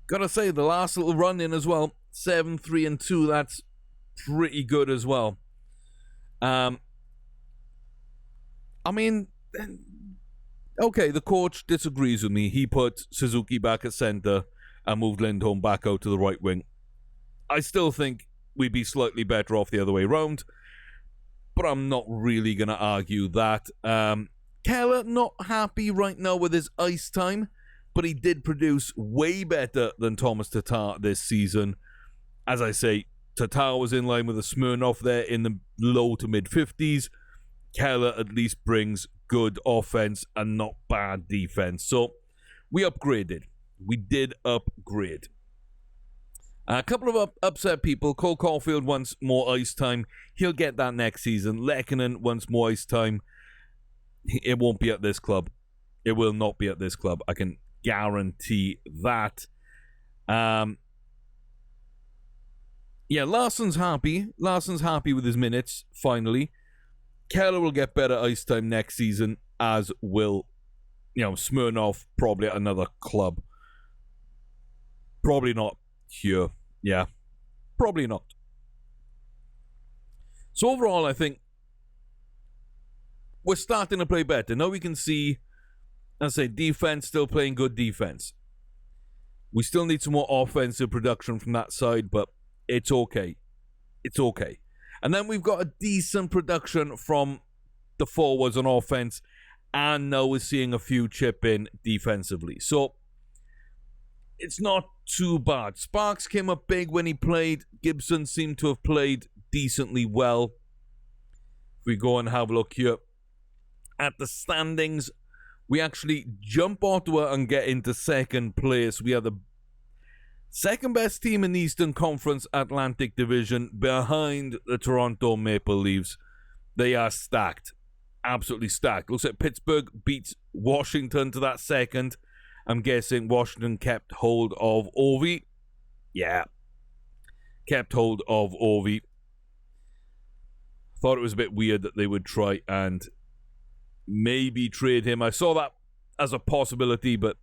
Gotta say, the last little run in as well, 7, 3, and 2, that's pretty good as well. I mean, okay, the coach disagrees with me. He put Suzuki back at center and moved Lindholm back out to the right wing. I still think we'd be slightly better off the other way around, but I'm not really going to argue that. Keller, not happy right now with his ice time, but he did produce way better than Thomas Tatar this season. As I say, Tatar was in line with a Smirnoff there in the low to mid-50s. Keller at least brings good offense and not bad defense. So we upgraded. We did upgrade. A couple of upset people. Cole Caulfield wants more ice time. He'll get that next season. Lehkonen wants more ice time. It won't be at this club. It will not be at this club. I can guarantee that. Yeah, Larsson's happy. Larsson's happy with his minutes, finally. Keller will get better ice time next season, as will, Smirnoff, probably at another club. Probably not here. Yeah, probably not. So overall, I think we're starting to play better. Now we can see, defense still playing good defense. We still need some more offensive production from that side, but it's okay. It's okay. And then we've got a decent production from the forwards on offense, and now we're seeing a few chip in defensively. So it's not too bad. Sparks came up big when he played. Gibson seemed to have played decently well. If we go and have a look here at the standings, we actually jump Ottawa and get into second place. We are the second best team in the Eastern Conference Atlantic Division behind the Toronto Maple Leafs. They are stacked. Absolutely stacked. Looks like Pittsburgh beats Washington to that second. I'm guessing Washington kept hold of Ovi. Yeah. Kept hold of Ovi. Thought it was a bit weird that they would try and maybe trade him. I saw that as a possibility, but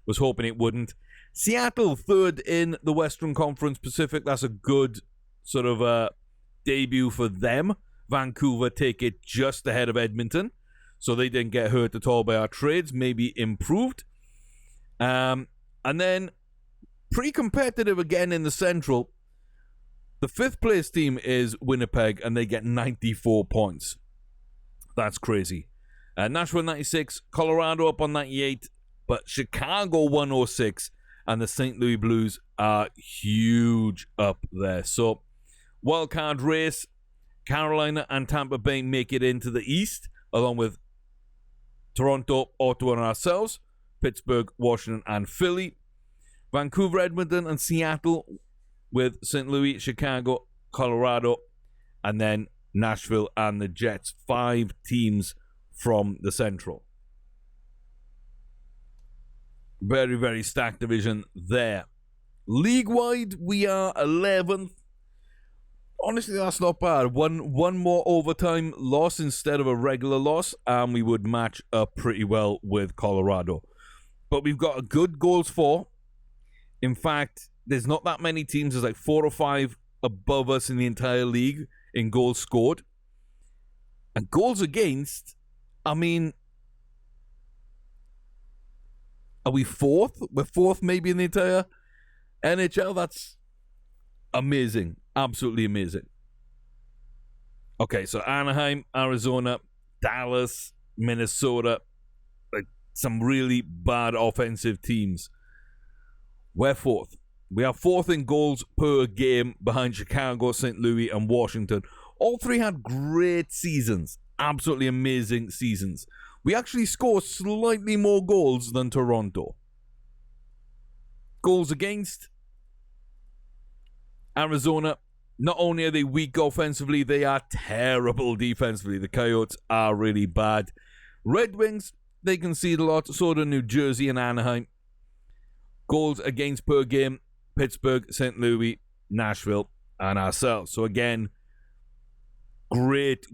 Was hoping it wouldn't. Seattle, third in the Western Conference Pacific. That's a good sort of debut for them. Vancouver take it just ahead of Edmonton. So they didn't get hurt at all by our trades. Maybe improved. And then pretty competitive again in the Central. The 5th place team is Winnipeg, and they get 94 points. That's crazy. Nashville 96, Colorado up on 98, but Chicago 106, and the St. Louis Blues are huge up there. So, wildcard race, Carolina and Tampa Bay make it into the East, along with Toronto, Ottawa, and ourselves, Pittsburgh, Washington, and Philly. Vancouver, Edmonton, and Seattle with St. Louis, Chicago, Colorado, and then Nashville and the Jets. 5 teams from the Central. Very, very stacked division there. League-wide, we are 11th. Honestly, that's not bad. One more overtime loss instead of a regular loss, and we would match up pretty well with Colorado. But we've got a good goals for. In fact, there's not that many teams. There's like 4 or 5 above us in the entire league in goals scored. And goals against, I mean, are we 4th? We're 4th maybe in the entire NHL. That's amazing. Absolutely amazing. Okay, so Anaheim, Arizona, Dallas, Minnesota, like some really bad offensive teams. We're 4th. We are 4th in goals per game behind Chicago, St. Louis, and Washington. All 3 had great seasons. Absolutely amazing seasons. We actually score slightly more goals than Toronto. Goals against Arizona. Not only are they weak offensively, they are terrible defensively. The Coyotes are really bad. Red Wings, they concede a lot. So do New Jersey and Anaheim. Goals against per game, Pittsburgh, St. Louis, Nashville, and ourselves. So again, great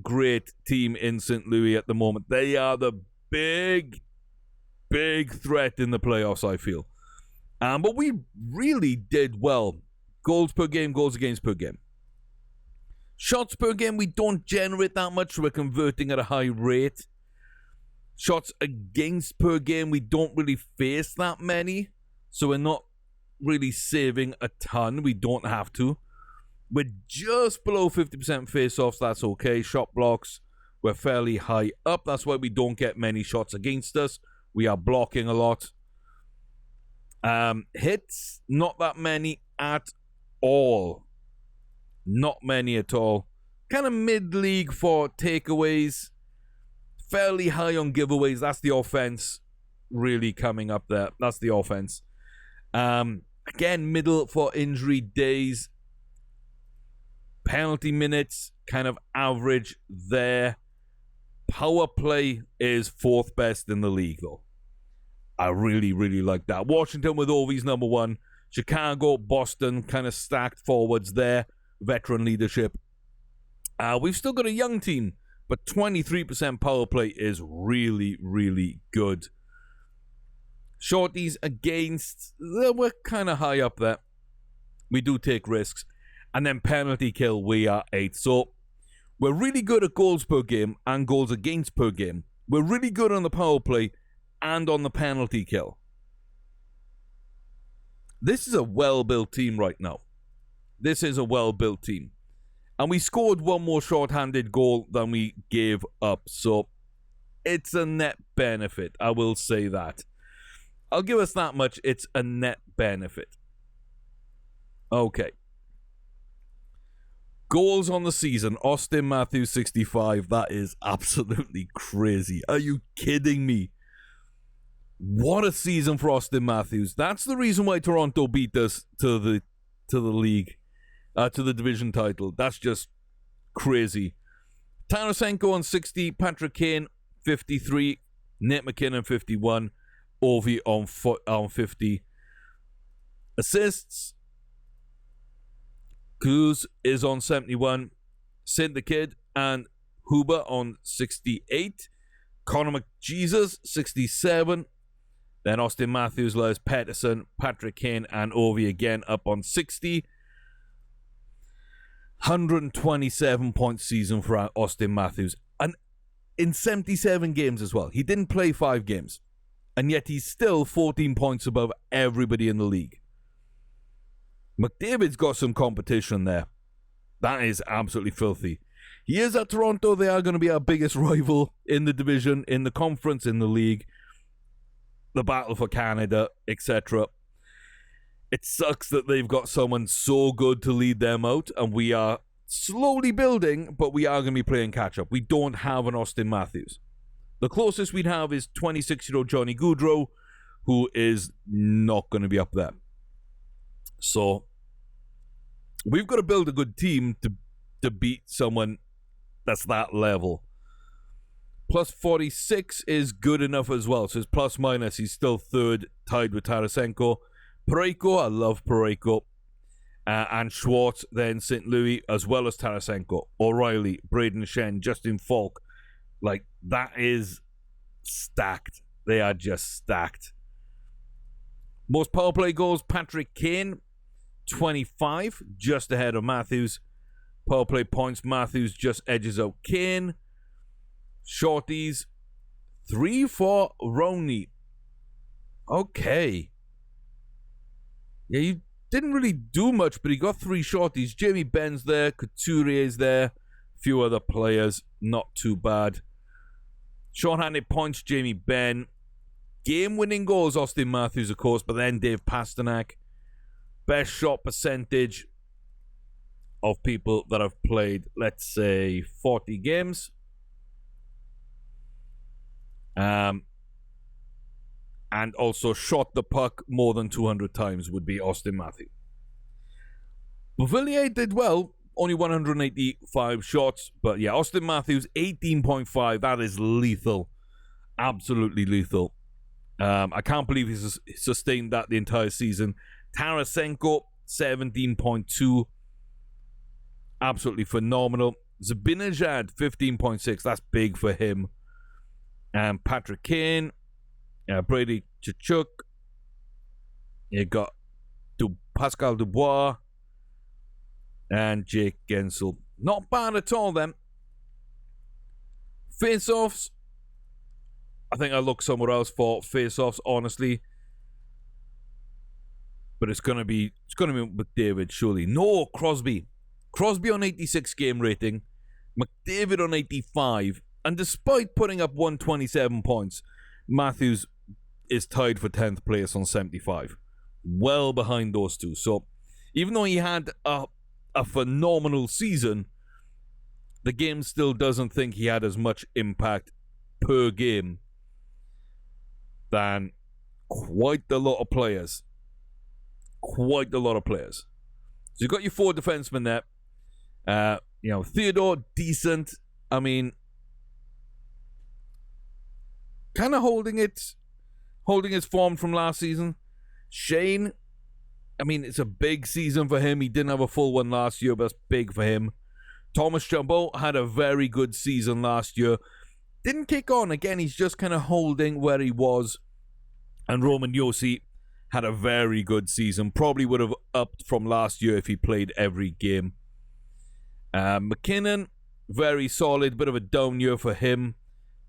team in St. Louis at the moment. They are the big threat in the playoffs, I feel. But we really did well. Goals per game, goals against per game. Shots per game, we don't generate that much, so we're converting at a high rate. Shots against per game, we don't really face that many. So we're not really saving a ton. We don't have to. We're just below 50% face-offs. That's okay. Shot blocks, we're fairly high up. That's why we don't get many shots against us. We are blocking a lot. Hits, not that many at all. Not many at all. Kind of mid-league for takeaways. Fairly high on giveaways. That's the offense really coming up there. That's the offense. Again, middle for injury days. Penalty minutes, kind of average there. Power play is 4th best in the league, though. I really like that. Washington with Ovi's number 1. Chicago, Boston, kind of stacked forwards there. Veteran leadership. We've still got a young team, but 23% power play is really good. Shorties against, we're kind of high up there. We do take risks. And then penalty kill, we are 8th. So we're really good at goals per game and goals against per game. We're really good on the power play and on the penalty kill. This is a well-built team right now. This is a well-built team. And we scored 1 more short-handed goal than we gave up. So it's a net benefit. I will say that. I'll give us that much. It's a net benefit. Okay. Goals on the season. Austin Matthews, 65. That is absolutely crazy. Are you kidding me? What a season for Austin Matthews. That's the reason why Toronto beat us to the league, to the division title. That's just crazy. Tarasenko on 60. Patrick Kane, 53. Nate McKinnon, 51. Ovi on 50. Assists. Cruz is on 71. Sid the Kid and Huber on 68. Connor McJesus, 67. Then Austin Matthews, Lewis Pettersson, Patrick Kane, and Ovi again up on 60. 127-point season for Austin Matthews. And in 77 games as well. He didn't play 5 games. And yet he's still 14 points above everybody in the league. McDavid's got some competition there. That is absolutely filthy. He is at Toronto. They are going to be our biggest rival in the division, in the conference, in the league. The battle for Canada, etc. It sucks that they've got someone so good to lead them out, and we are slowly building, but we are going to be playing catch-up. We don't have an Austin Matthews. The closest we'd have is 26-year-old Johnny Gaudreau, who is not going to be up there. So, we've got to build a good team to beat someone that's that level. Plus 46 is good enough as well. So it's plus minus. He's still third, tied with Tarasenko. Parayko, I love Parayko. And Schwartz, then St. Louis, as well as Tarasenko. O'Reilly, Braden Shen, Justin Falk. Like, that is stacked. They are just stacked. Most power play goals, Patrick Kane, 25, just ahead of Matthews. Power play points, Matthews just edges out Kane. Shorties, 3 for Roney. Okay. Yeah, he didn't really do much, but he got 3 shorties. Jamie Benn's there, Couturier's there, a few other players, not too bad. Short-handed points, Jamie Benn. Game-winning goals, Austin Matthews, of course, but then Dave Pasternak. Best shot percentage of people that have played, let's say, 40 games. And also shot the puck more than 200 times would be Austin Matthews. Beauvillier did well, only 185 shots, but yeah, Austin Matthews, 18.5, that is lethal. Absolutely lethal. I can't believe he's sustained that the entire season. Tarasenko, 17.2. Absolutely phenomenal. Zibanejad, 15.6. That's big for him. And Patrick Kane, Brady Tkachuk. You got Pascal Dubois and Jake Gensel. Not bad at all, then. Face-offs. I think I'll look somewhere else for face-offs, honestly. But it's gonna be McDavid, surely. No, Crosby. Crosby on 86 game rating. McDavid on 85. And despite putting up 127 points, Matthews is tied for 10th place on 75. Well behind those two. So, even though he had a phenomenal season, the game still doesn't think he had as much impact per game than quite a lot of players. Quite a lot of players. So you've got your 4 defensemen there. Theodore, decent. I mean, kind of holding its form from last season. Shane, I mean, it's a big season for him. He didn't have a full one last year, but that's big for him. Thomas Chabot had a very good season last year. Didn't kick on. Again, he's just kind of holding where he was. And Roman Josi had a very good season. Probably would have upped from last year if he played every game. McKinnon, very solid. Bit of a down year for him.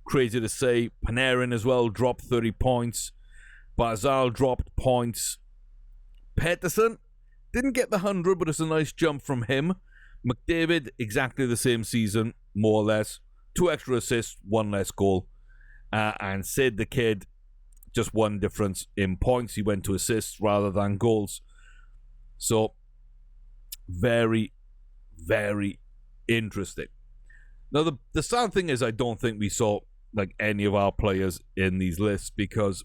Crazy to say. Panarin as well dropped 30 points. Barzal dropped points. Pettersson didn't get the 100, but it's a nice jump from him. McDavid, exactly the same season, more or less. 2 extra assists, 1 less goal. And Sid the Kid, just 1 difference in points. He went to assists rather than goals. So, very, very interesting. Now, the sad thing is I don't think we saw like any of our players in these lists because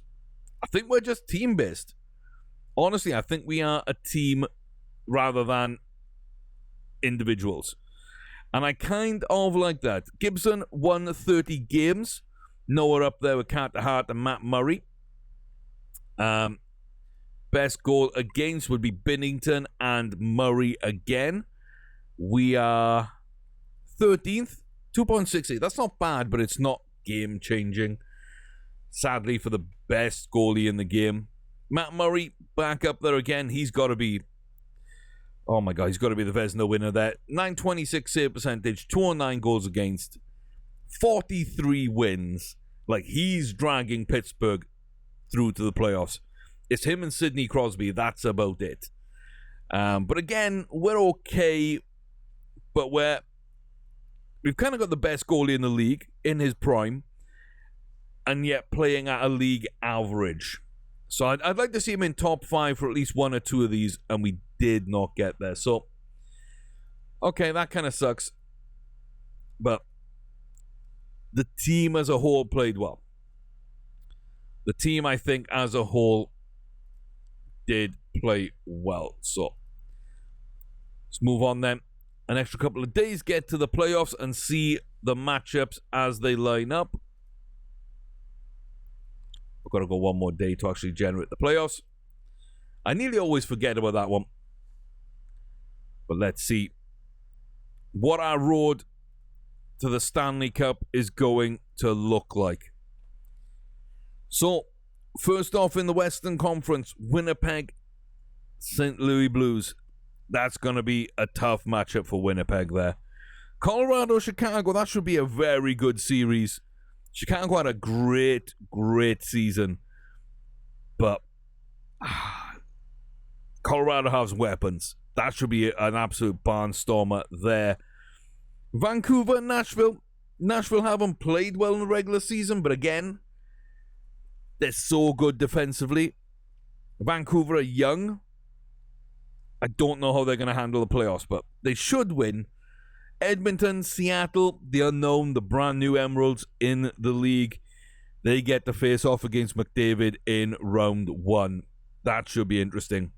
I think we're just team-based. Honestly, I think we are a team rather than individuals. And I kind of like that. Gibson won 30 games. Nowhere up there with Carter Hart and Matt Murray. Best goal against would be Binnington and Murray again. We are 13th, 2.68. That's not bad, but it's not game-changing. sadly, for the best goalie in the game. Matt Murray, back up there again. He's got to be... Oh my God, he's got to be the Vezina winner there. 926 save percentage, 209 goals against, 43 wins. Like, he's dragging Pittsburgh through to the playoffs. It's him and Sidney Crosby. That's about it. But again, we're okay. But we've kind of got the best goalie in the league in his prime, and yet playing at a league average. So I'd like to see him in top 5 for at least one or two of these, and we did not get there. So, okay, that kind of sucks. But the team as a whole played well. The team, I think, as a whole did play well. So, let's move on then. An extra couple of days, get to the playoffs and see the matchups as they line up. We've got to go one more day to actually generate the playoffs. I nearly always forget about that one. But let's see what our road to the Stanley Cup is going to look like. So, first off in the Western Conference, Winnipeg, St. Louis Blues. That's going to be a tough matchup for Winnipeg there. Colorado, Chicago, that should be a very good series. Chicago had a great, great season. But Colorado has weapons. That should be an absolute barnstormer there. Vancouver and Nashville. Nashville haven't played well in the regular season, but again, they're so good defensively. Vancouver are young. I don't know how they're going to handle the playoffs, but they should win. Edmonton, Seattle, the unknown, the brand new Emeralds in the league. They get to face off against McDavid in round 1. That should be interesting.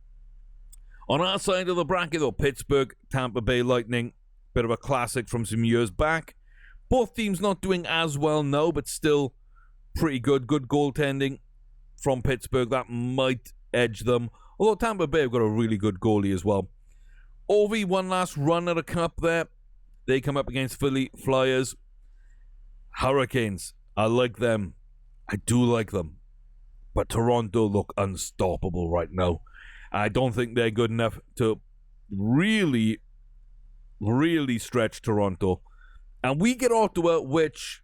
On our side of the bracket, though, Pittsburgh, Tampa Bay Lightning. Bit of a classic from some years back. Both teams not doing as well now, but still pretty good. Good goaltending from Pittsburgh. That might edge them. Although Tampa Bay have got a really good goalie as well. Ovi, one last run at a cup there. They come up against Philly Flyers. Hurricanes, I like them. I do like them. But Toronto look unstoppable right now. I don't think they're good enough to really, really stretch Toronto. And we get Ottawa, which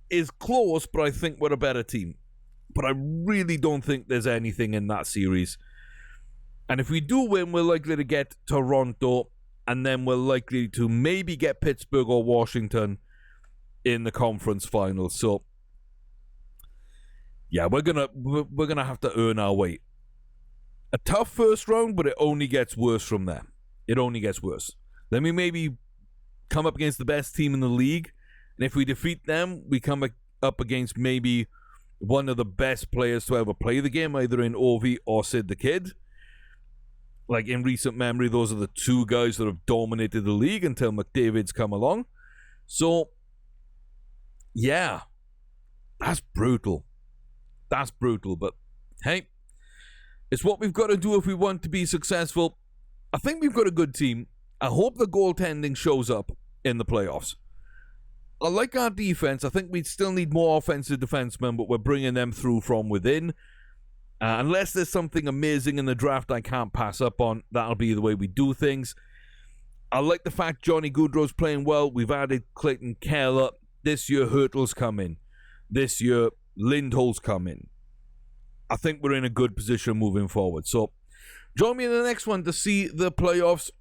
is close, but I think we're a better team. But I really don't think there's anything in that series. And if we do win, we're likely to get Toronto, and then we're likely to maybe get Pittsburgh or Washington in the conference finals. So, yeah, we're gonna have to earn our way. A tough first round, but it only gets worse from there. It only gets worse. Then we maybe come up against the best team in the league, and if we defeat them, we come up against maybe one of the best players to ever play the game, either in Ovi or Sid the Kid. Like, in recent memory, those are the two guys that have dominated the league until McDavid's come along. So, yeah, that's brutal. That's brutal, but hey, it's what we've got to do if we want to be successful. I think we've got a good team. I hope the goaltending shows up in the playoffs. I like our defense. I think we still need more offensive defensemen, but we're bringing them through from within. Unless there's something amazing in the draft I can't pass up on, that'll be the way we do things. I like the fact Johnny Gaudreau's playing well. We've added Clayton Keller. This year, Hurtle's come in. This year, Lindholm's come in. I think we're in a good position moving forward. So, join me in the next one to see the playoffs,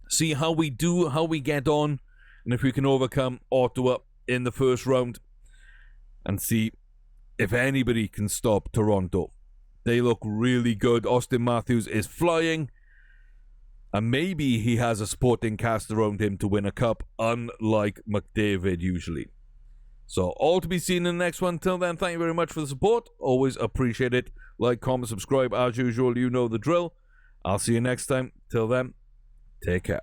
see how we do, how we get on, and if we can overcome Ottawa in the first round, and see if anybody can stop Toronto. They look really good. Austin Matthews is flying. And maybe he has a supporting cast around him to win a cup, unlike McDavid usually. So, all to be seen in the next one. Till then, thank you very much for the support. Always appreciate it. Like, comment, subscribe. As usual, you know the drill. I'll see you next time. Till then, take care.